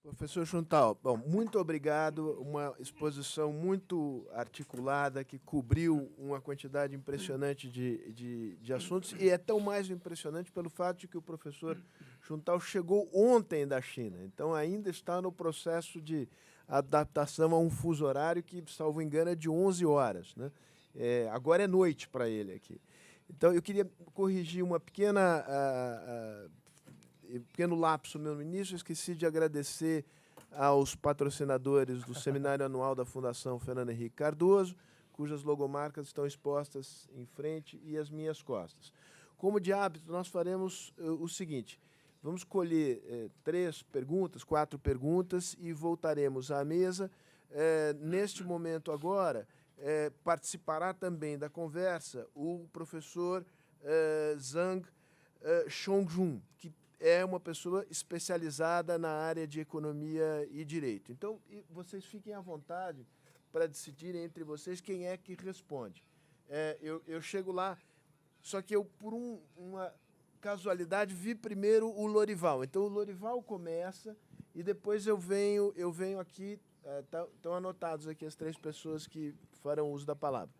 Professor Chuntal, bom, muito obrigado. Uma exposição muito articulada que cobriu uma quantidade impressionante de assuntos, e é tão mais impressionante pelo fato de que o professor Chuntal chegou ontem da China, então ainda está no processo de adaptação a um fuso horário que, salvo engano, é de 11 horas, né? Agora é noite para ele aqui. Então, eu queria corrigir uma pequeno lapso meu no início. Eu esqueci de agradecer aos patrocinadores do Seminário Anual da Fundação Fernando Henrique Cardoso, cujas logomarcas estão expostas em frente e às minhas costas. Como de hábito, nós faremos o seguinte: vamos escolher 3 perguntas, 4 perguntas e voltaremos à mesa. Neste momento agora, participará também da conversa o professor Zhang Chongjun, que é uma pessoa especializada na área de economia e direito. Então, vocês fiquem à vontade para decidirem entre vocês quem é que responde. Eu chego lá, só que eu, por uma casualidade, vi primeiro o Lorival. Então, o Lorival começa e depois eu venho aqui. Estão anotados aqui as 3 pessoas que farão uso da palavra.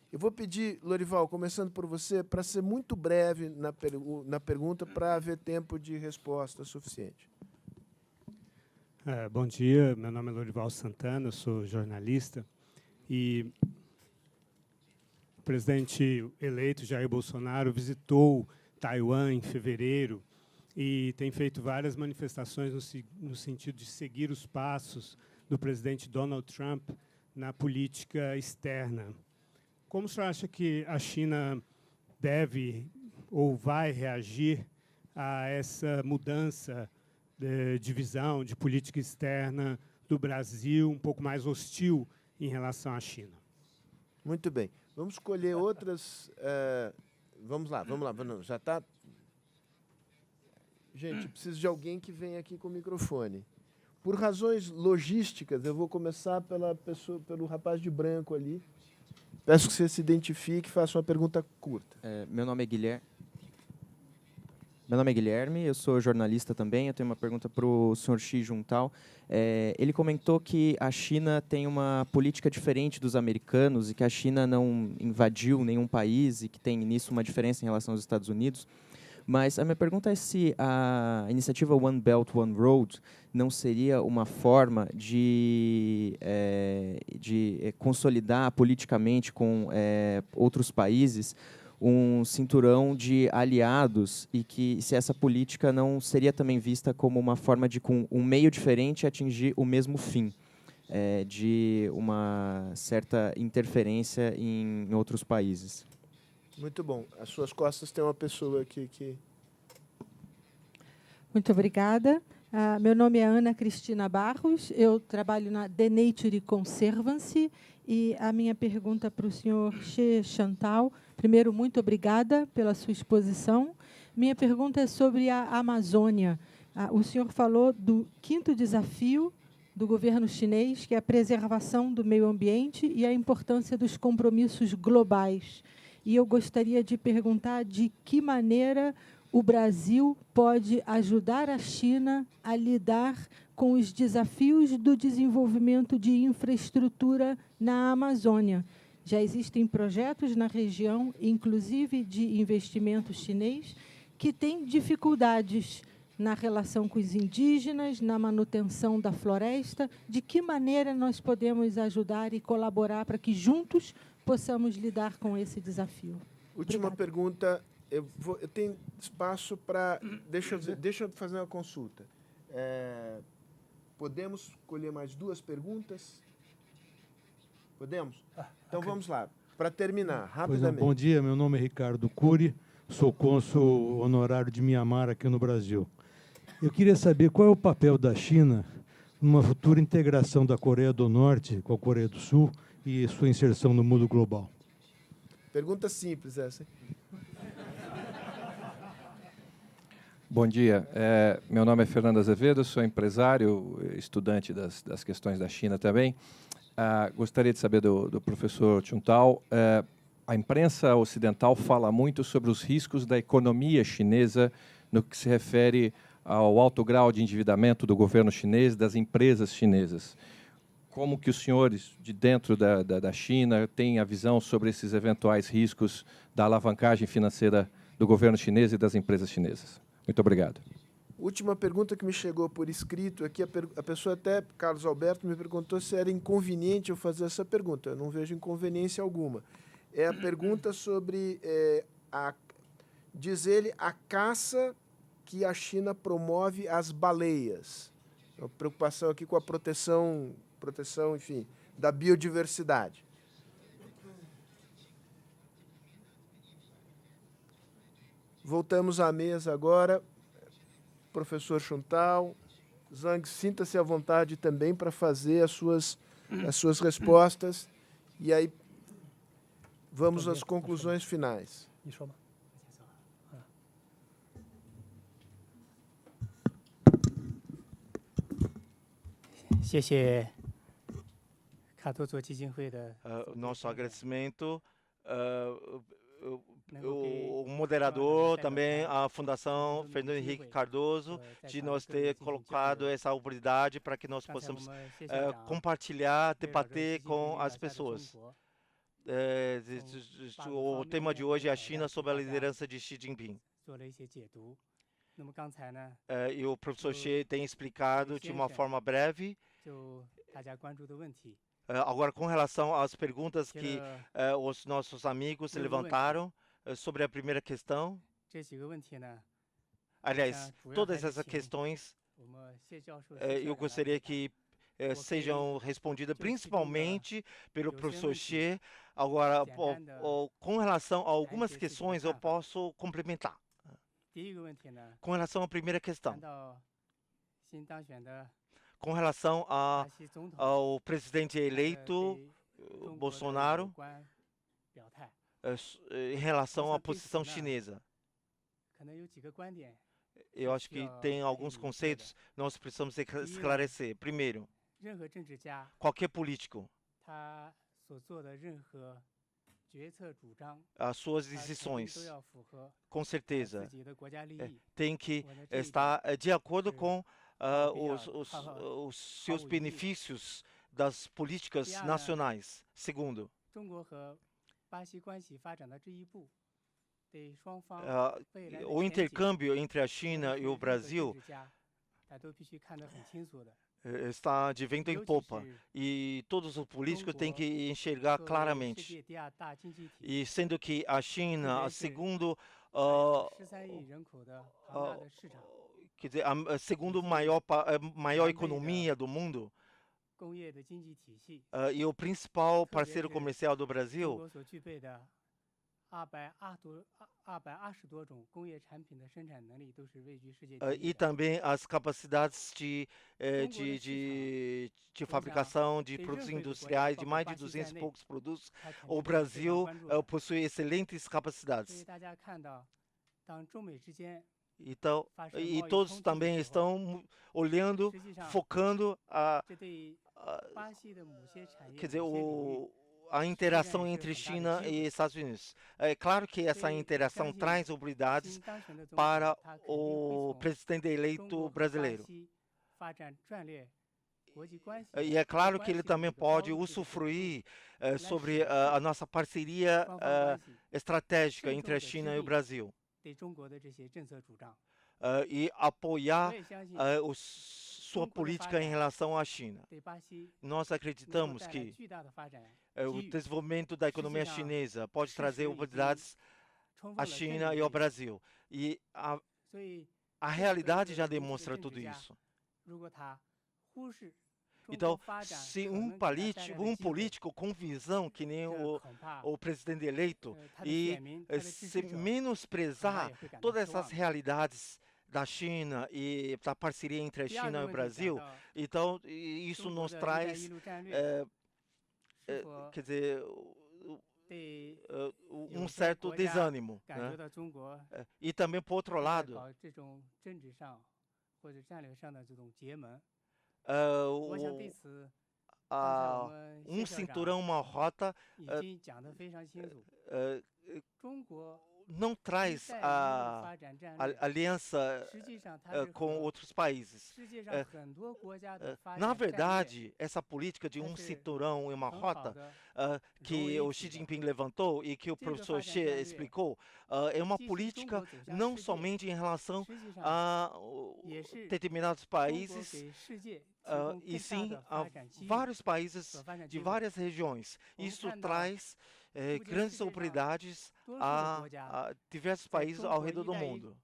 Eu vou pedir, Lorival, começando por você, para ser muito breve na pergunta, para haver tempo de resposta suficiente. Bom dia, meu nome é Lorival Santana, eu sou jornalista, e o presidente eleito Jair Bolsonaro visitou Taiwan em fevereiro e tem feito várias manifestações no sentido de seguir os passos do presidente Donald Trump na política externa. Como o senhor acha que a China deve ou vai reagir a essa mudança de visão, de política externa do Brasil, um pouco mais hostil em relação à China? Muito bem. Vamos escolher outras... Vamos lá. Já está... Gente, preciso de alguém que venha aqui com o microfone. Por razões logísticas, eu vou começar pelo rapaz de branco ali. Peço que você se identifique e faça uma pergunta curta. Meu nome é Guilherme, eu sou jornalista também. Eu tenho uma pergunta para o senhor Xi Juntal. Ele comentou que a China tem uma política diferente dos americanos e que a China não invadiu nenhum país e que tem nisso uma diferença em relação aos Estados Unidos. Mas a minha pergunta é se a iniciativa One Belt, One Road não seria uma forma de consolidar politicamente com outros países um cinturão de aliados, e que se essa política não seria também vista como uma forma de, com um meio diferente, atingir o mesmo fim, de uma certa interferência em outros países. Muito bom. Às suas costas tem uma pessoa aqui que... Muito obrigada. Meu nome é Ana Cristina Barros, eu trabalho na The Nature Conservancy, e a minha pergunta para o senhor Xi Chantal. Primeiro, muito obrigada pela sua exposição. Minha pergunta é sobre a Amazônia. O senhor falou do 5º desafio do governo chinês, que é a preservação do meio ambiente e a importância dos compromissos globais. E eu gostaria de perguntar de que maneira o Brasil pode ajudar a China a lidar com os desafios do desenvolvimento de infraestrutura na Amazônia. Já existem projetos na região, inclusive de investimento chinês, que têm dificuldades na relação com os indígenas, na manutenção da floresta. De que maneira nós podemos ajudar e colaborar para que juntos possamos lidar com esse desafio? Última pergunta. Eu tenho espaço para... Deixa eu fazer uma consulta. Podemos escolher mais 2 perguntas? Podemos? Então, vamos lá. Para terminar, rapidamente. Bom dia, meu nome é Ricardo Cury, sou cônsul honorário de Mianmar aqui no Brasil. Eu queria saber qual é o papel da China numa futura integração da Coreia do Norte com a Coreia do Sul e sua inserção no mundo global. Pergunta simples essa. Bom dia. Meu nome é Fernando Azevedo, sou empresário, estudante das questões da China também. Gostaria de saber do professor Chuntal. A imprensa ocidental fala muito sobre os riscos da economia chinesa no que se refere ao alto grau de endividamento do governo chinês e das empresas chinesas. Como que os senhores de dentro da China têm a visão sobre esses eventuais riscos da alavancagem financeira do governo chinês e das empresas chinesas? Muito obrigado. Última pergunta que me chegou por escrito aqui, a pessoa até, Carlos Alberto, me perguntou se era inconveniente eu fazer essa pergunta. Eu não vejo inconveniência alguma. É a pergunta sobre, diz ele, a caça que a China promove às baleias. Uma preocupação aqui com a proteção, enfim, da biodiversidade. Voltamos à mesa agora. Professor Chuntal, Zhang, sinta-se à vontade também para fazer as suas respostas. E aí vamos às conclusões finais. 你说吧。谢谢卡多佐基金会的 Nosso agradecimento, o moderador, também a Fundação Fernando Henrique Cardoso, de nós ter colocado essa oportunidade para que nós possamos compartilhar, debater com as pessoas. O tema de hoje é a China sob a liderança de Xi Jinping. E o professor Xie tem explicado de uma forma breve. Agora, com relação às perguntas que os nossos amigos levantaram sobre a primeira questão, aliás, todas essas questões eu gostaria que sejam respondidas principalmente pelo professor Xie. Agora, com relação a algumas questões, eu posso complementar. Com relação à primeira questão, com relação ao presidente eleito Bolsonaro, em relação à posição chinesa. Eu acho que tem alguns conceitos que nós precisamos esclarecer. Primeiro, qualquer político, as suas decisões, com certeza, tem que estar de acordo com os seus benefícios das políticas nacionais. Segundo, o intercâmbio entre a China e o Brasil está de vento em popa e todos os políticos têm que enxergar claramente. E sendo que a China, segundo quer dizer, a segunda maior economia do mundo e o principal parceiro comercial do Brasil, e também as capacidades de fabricação de produtos industriais de mais de 200 e poucos produtos. O Brasil possui excelentes capacidades. Então, e todos também estão olhando, focando quer dizer, a interação entre China e Estados Unidos. É claro que essa interação traz oportunidades para o presidente eleito brasileiro. E é claro que ele também pode usufruir sobre a nossa parceria estratégica entre a China e o Brasil. E apoiar sua política em relação à China. Nós acreditamos que o desenvolvimento da economia chinesa pode trazer oportunidades à China e ao Brasil. E a realidade já demonstra tudo isso. Então, se um político com visão, que nem o presidente eleito, e se menosprezar todas essas realidades da China e da parceria entre a China e o Brasil, então isso nos traz, quer dizer, um certo desânimo, né? E também, por outro lado, um cinturão, uma rota, não traz a aliança com outros países. Na verdade, essa política de um cinturão e uma rota que o Xi Jinping levantou e que o professor Xie explicou, é uma política não somente em relação a determinados países, e sim a vários países de várias regiões. Isso traz grandes oportunidades a diversos países ao redor do mundo.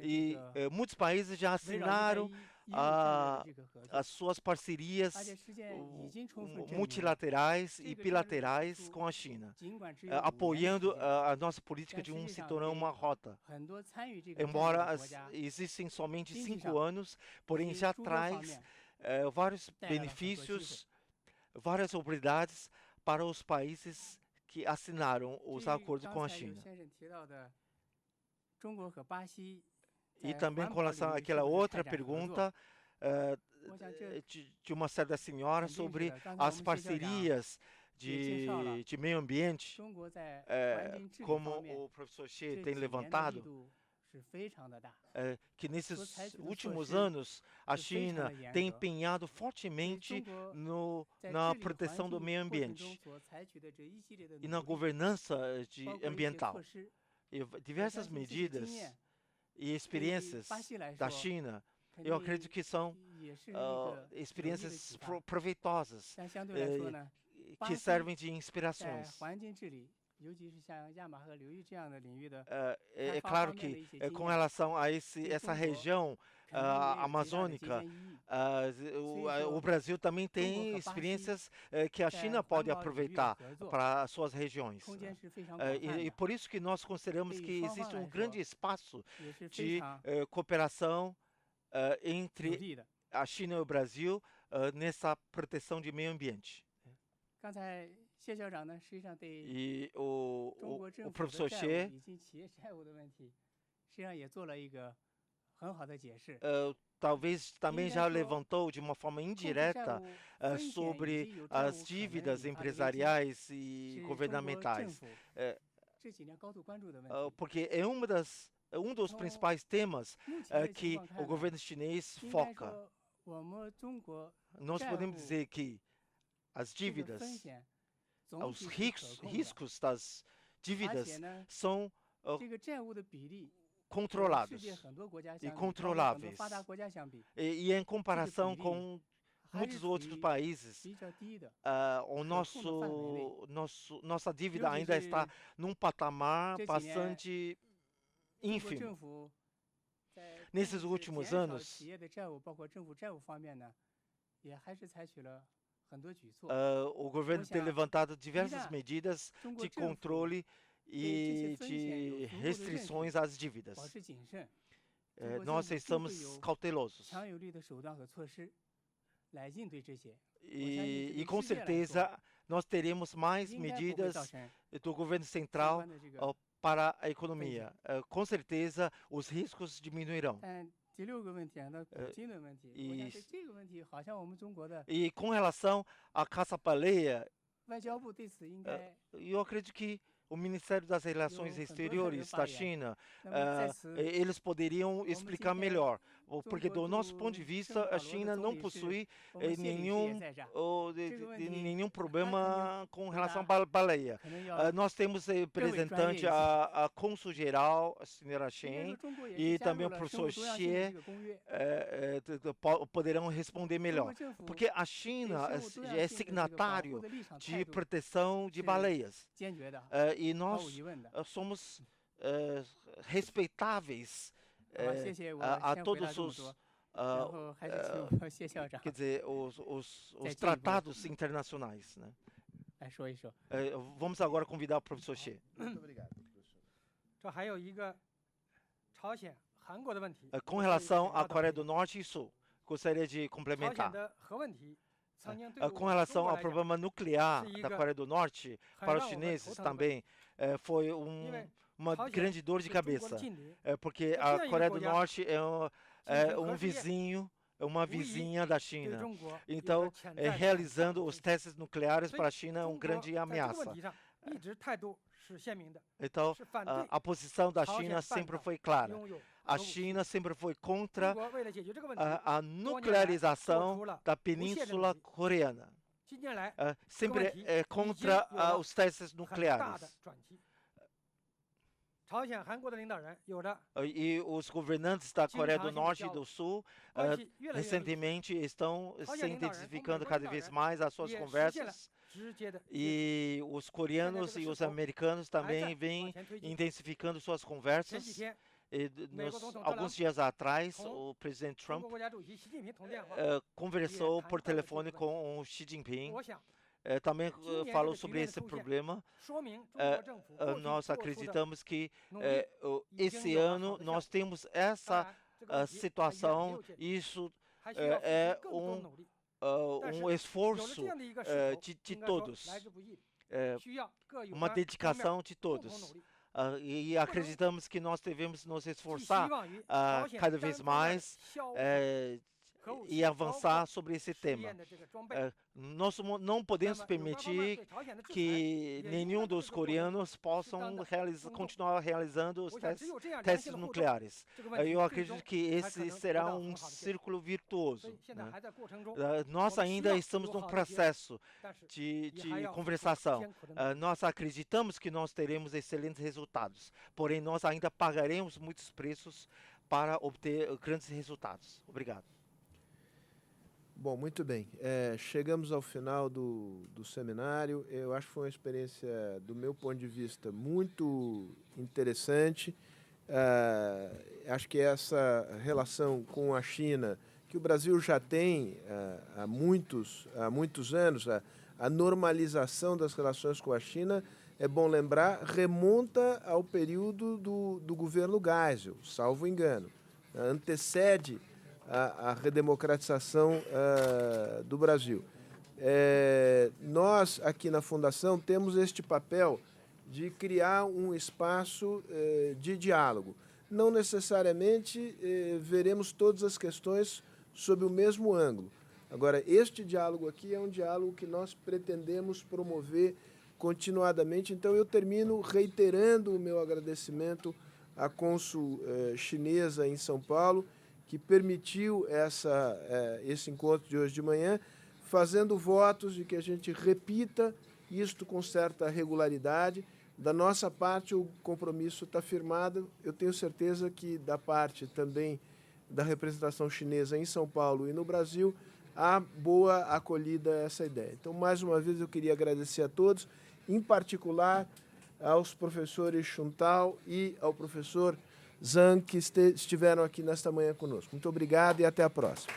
E muitos países já assinaram as suas parcerias multilaterais e bilaterais com a China, apoiando a nossa política de um cinturão, uma rota. Embora existem somente 5 anos, porém já traz vários benefícios, várias oportunidades para os países que assinaram os acordos com a China. E também com relação àquela outra pergunta de uma certa senhora sobre as parcerias de meio ambiente, como o professor Xie tem levantado, que nesses últimos anos a China tem empenhado fortemente na proteção do meio ambiente e na governança ambiental. E diversas medidas e experiências da China, eu acredito que são experiências proveitosas, que servem de inspirações. É claro que, com relação a essa região amazônica, o Brasil também tem experiências que a China pode aproveitar para as suas regiões. E por isso que nós consideramos que existe um grande espaço de cooperação entre a China e o Brasil nessa proteção de meio ambiente. E o professor Xie talvez também já levantou de uma forma indireta sobre as dívidas empresariais e governamentais, porque é um dos principais temas que o governo chinês foca. Nós podemos dizer que as dívidas, os riscos das dívidas são controlados e controláveis. E em comparação com muitos outros países, nossa dívida ainda está num patamar bastante ínfimo. Nesses últimos anos, o governo tem levantado diversas medidas de controle e de restrições às dívidas. Nós estamos cautelosos. E com certeza nós teremos mais medidas do governo central para a economia. Com certeza os riscos diminuirão. E com relação à caça-baleia, eu acredito que o Ministério das Relações Exteriores da China, eles poderiam explicar melhor, porque do nosso ponto de vista, a China não possui nenhum problema com relação à baleia. Nós temos representante, a cônsul-geral, a senhora Shen, e também o professor Xie, poderão responder melhor, porque a China é signatário de proteção de baleias. E nós somos respeitáveis a todos os quer dizer, os tratados internacionais, né? Vamos agora convidar o professor Xie. Muito obrigado, professor. Com relação à Coreia do Norte e Sul, gostaria de complementar. Com relação ao problema nuclear da Coreia do Norte, para os chineses também foi uma grande dor de cabeça, porque a Coreia do Norte é um vizinho uma vizinha da China. Então, realizando os testes nucleares para a China é uma grande ameaça. Então, a posição da China sempre foi clara. A China sempre foi contra a nuclearização da Península Coreana. Sempre contra os testes nucleares. E os governantes da Coreia do Norte e do Sul recentemente estão se intensificando cada vez mais as suas conversas. E os coreanos e os americanos também vêm intensificando suas conversas. Alguns dias atrás, o presidente Trump conversou por telefone com o Xi Jinping. Também falou sobre esse problema. Nós acreditamos que esse ano nós temos essa situação. Isso é um esforço de todos, uma dedicação de todos. E acreditamos que nós devemos nos esforçar cada vez mais e avançar sobre esse tema. Nós não podemos permitir que nenhum dos coreanos possam continuar realizando os testes nucleares. Eu acredito que esse será um círculo virtuoso. Nós ainda estamos num processo de conversação. Nós acreditamos que nós teremos excelentes resultados, porém nós ainda pagaremos muitos preços para obter grandes resultados. Obrigado. Bom, muito bem. Chegamos ao final do seminário. Eu acho que foi uma experiência, do meu ponto de vista, muito interessante. Acho que essa relação com a China, que o Brasil já tem há muitos anos, a normalização das relações com a China, é bom lembrar, remonta ao período do governo Geisel, salvo engano. Antecede a redemocratização do Brasil. Nós, aqui na Fundação, temos este papel de criar um espaço de diálogo. Não necessariamente veremos todas as questões sob o mesmo ângulo. Agora, este diálogo aqui é um diálogo que nós pretendemos promover continuadamente. Então, eu termino reiterando o meu agradecimento à cônsul chinesa em São Paulo, que permitiu esse encontro de hoje de manhã, fazendo votos de que a gente repita isto com certa regularidade. Da nossa parte, o compromisso está firmado. Eu tenho certeza que, da parte também da representação chinesa em São Paulo e no Brasil, há boa acolhida a essa ideia. Então, mais uma vez, eu queria agradecer a todos, em particular aos professores Chuntal e ao professor Zhang, que estiveram aqui nesta manhã conosco. Muito obrigado e até a próxima.